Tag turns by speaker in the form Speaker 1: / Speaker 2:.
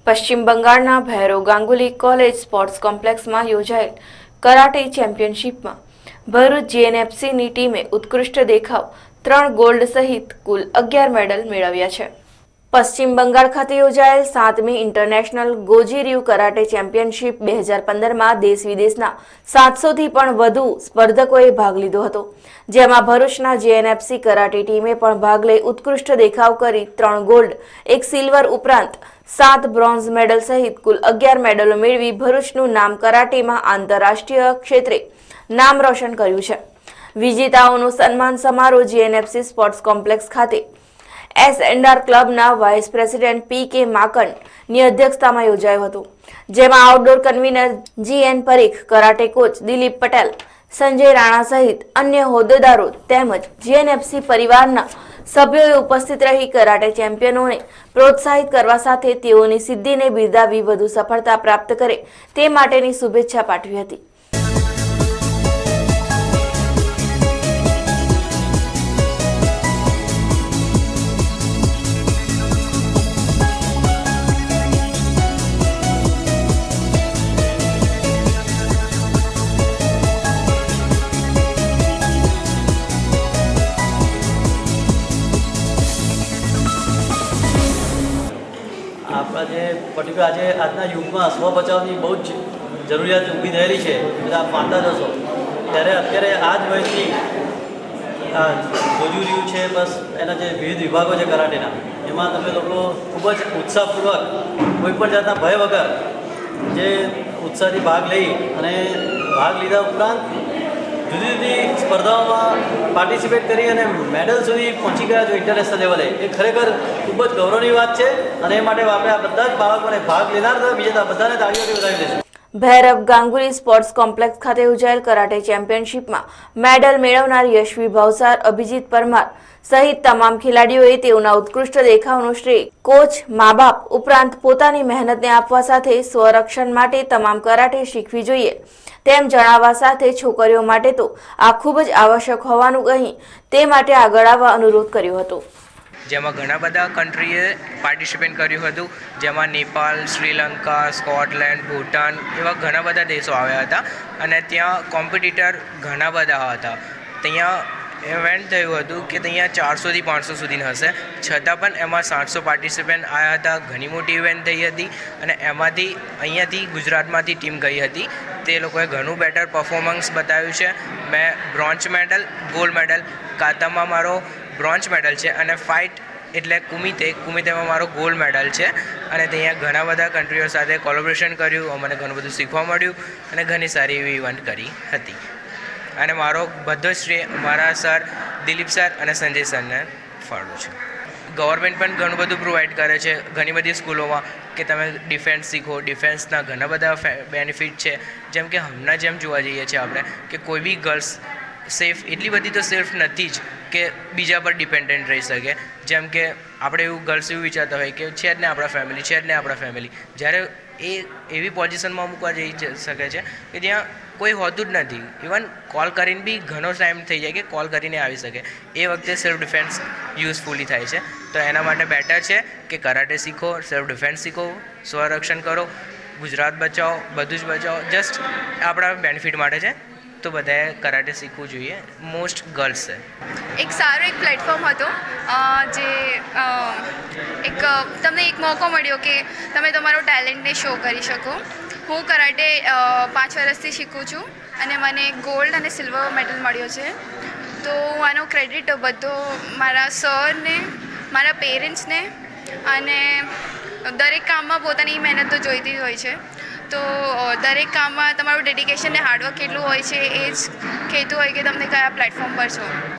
Speaker 1: પશ્ચિમ બંગાળના Bhairav Ganguly college sports કોમ્પ્લેક્સમાં યોજાયેલ કરાટે ચેમ્પિયનશિપમાં ભરૂચ જીએનએફસીની ટીમે ઉત્કૃષ્ટ દેખાવ 3 ગોલ્ડ સહિત કુલ 11 મેડલ મેળવ્યા છે। પશ્ચિમ બંગાળ ખાતે યોજાયેલ 7મી ઇન્ટરનેશનલ ગોજી-રિયુ કરાટે ચેમ્પિયનશિપ 2015માં દેશ વિદેશના 700થી પણ વધુ સ્પર્ધકોએ ભાગ લીધો હતો, જેમાં ભરૂચના જીએનએફસી કરાટે ટીમે પણ ભાગ લઈ ઉત્કૃષ્ટ દેખાવ કરી 3 ગોલ્ડ, 1 સિલ્વર ઉપરાંત 7 બ્રોન્ઝ મેડલ સહિત કુલ 11 મેડલો મેળવી ભરૂચનું નામ કરાટેમાં આંતરરાષ્ટ્રીય ક્ષેત્રે નામ રોશન કર્યું છે। વિજેતાઓનું સન્માન સમારોહ જીએનએફસી સ્પોર્ટ્સ કોમ્પ્લેક્સ ખાતે S&R ક્લબના વાઇસ પ્રેસિડેન્ટ પી.કે. માકણની અધ્યક્ષતામાં યોજાયો હતો, જેમાં outdoor convener G.N. Parikh, karate coach Dilip Patel, Sanjay Rana સહિત અન્ય હોદ્દેદારો તેમજ જીએનએફસી પરિવારના સભ્યોએ ઉપસ્થિત રહી કરાટે ચેમ્પિયનોને પ્રોત્સાહિત કરવા સાથે તેઓની સિદ્ધિને બિરદાવી વધુ સફળતા પ્રાપ્ત કરે તે માટેની શુભેચ્છા પાઠવી હતી।
Speaker 2: આપણા જે પર્ટિક્યુલર આજના યુગમાં સ્વ બચાવની બહુ જ જરૂરિયાત ઊભી થયેલી છે, બધા આપ માનતા જ હશો, ત્યારે અત્યારે આ જ વયથી ગોજી રહ્યું છે। બસ એના જે વિવિધ વિભાગો છે કરાટેના, એમાં તમે લોકો ખૂબ જ ઉત્સાહપૂર્વક કોઈપણ જાતના ભય વગર જે ઉત્સાહથી ભાગ લઈ અને ભાગ લીધા ઉપરાંત જુદી જુદી સ્પર્ધાઓમાં પાર્ટિસિપેટ કરી અને મેડલ સુધી પહોંચી ગયા છો ઇન્ટરનેશનલ લેવલે, એ ખરેખર ખૂબ જ ગૌરવની વાત છે અને એ માટે આપણે આ બધા જ બાળકોને ભાગ લેનાર બીજા બધાને તાળીઓથી વધાવી દઈશું।
Speaker 1: ભૈરવ ગાંગુલી સ્પોર્ટ્સ કોમ્પ્લેક્સ ખાતે યોજાયેલ કરાટે ચેમ્પિયનશિપમાં મેડલ મેળવનાર યશવી ભાવસાર, અભિજીત પરમાર સહિત તમામ ખેલાડીઓએ તેઓના ઉત્કૃષ્ટ દેખાવનું શ્રેય કોચ, મા-બાપ ઉપરાંત પોતાની મહેનતને આપવા સાથે સ્વરક્ષણ માટે તમામ કરાટે શીખવી જોઈએ તેમ જણાવવા સાથે છોકરીઓ માટે તો આ ખૂબ જ આવશ્યક હોવાનું કહી તે માટે આગળ આવવા અનુરોધ કર્યો હતો,
Speaker 3: જેમાં ઘણા બધા કન્ટ્રીએ પાર્ટિસિપેટ કર્યું હતું, જેમાં નેપાળ, શ્રીલંકા, સ્કોટલેન્ડ, ભૂટાન એવા ઘણા બધા દેશો આવ્યા હતા અને ત્યાં કોમ્પિટિટર ઘણા બધા હતા। ત્યાં ઇવેન્ટ થયું હતું કે ત્યાં 400થી 500 સુધી હશે, છતાં પણ એમાં 700 પાર્ટિસિપન્ટ આવ્યા હતા। ઘણી મોટી ઇવેન્ટ થઈ હતી અને એમાંથી અહીંયાથી ગુજરાતમાંથી ટીમ ગઈ હતી, તે લોકોએ ઘણું બેટર પરફોર્મન્સ બતાવ્યું છે। મેં બ્રોન્ઝ મેડલ, ગોલ્ડ મેડલ, કાતામાં મારો બ્રોન્ઝ મેડલ છે અને ફાઇટ એટલે કુમિતેમાં મારો ગોલ્ડ મેડલ છે અને ત્યાં ઘણા બધા કન્ટ્રીઓ સાથે કોલેબોરેશન કર્યું, અમને ઘણું બધું શીખવા મળ્યું અને ઘણી સારી એવી ઇવેન્ટ કરી હતી અને મારો બધો શ્રેય મારા સર દિલીપ સર અને સંજય સરને ફાળું છું। ગવર્મેન્ટ પણ ઘણું બધું પ્રોવાઈડ કરે છે ઘણી બધી સ્કૂલોમાં કે તમે ડિફેન્સ શીખો, ડિફેન્સના ઘણા બધા બેનિફિટ છે, જેમ કે હમણાં જેમ જોવા જઈએ છીએ આપણે કે કોઈ બી ગર્લ્સ સેફ એટલી બધી તો સેફ નથી જ કે બીજા પર ડિપેન્ડન્ટ રહી શકે, જેમ કે આપણે એવું ગર્લ્સ એવું વિચારતા હોય કે છે જ ને આપણા ફેમિલી, જ્યારે એ એવી પોઝિશનમાં મૂકવા જઈ શકે છે કે જ્યાં કોઈ હોતું જ નથી, ઇવન કોલ કરીને બી ઘણો ટાઈમ થઈ જાય કે કોલ કરીને આવી શકે, એ વખતે સેલ્ફ ડિફેન્સ યુઝફુલી થાય છે। તો એના માટે બેટર છે કે કરાટે શીખો, સેલ્ફ ડિફેન્સ શીખો, સ્વરક્ષણ કરો, ગુજરાત બચાવો, બધું જ બચાવો, જસ્ટ આપણા બેનિફિટ માટે છે, તો બધાએ કરાટે શીખવું જોઈએ, મોસ્ટ ગર્લ્સે।
Speaker 4: એક સારો એક પ્લેટફોર્મ હતો જે તમને એક મોકો મળ્યો કે તમે તમારો ટેલેન્ટને શો કરી શકો। હું કરાટે 5 વર્ષથી શીખું છું અને મને ગોલ્ડ અને સિલ્વર મેડલ મળ્યો છે, તો હું આનો ક્રેડિટ બધો મારા સરને, મારા પેરેન્ટ્સને અને દરેક કામમાં પોતાની મહેનત તો જોઈતી જ હોય છે, તો દરેક કામમાં તમારું ડેડિકેશન ને હાર્ડવર્ક કેટલું હોય છે એ જ કહેતું હોય કે તમને કયા પ્લેટફોર્મ પર છો।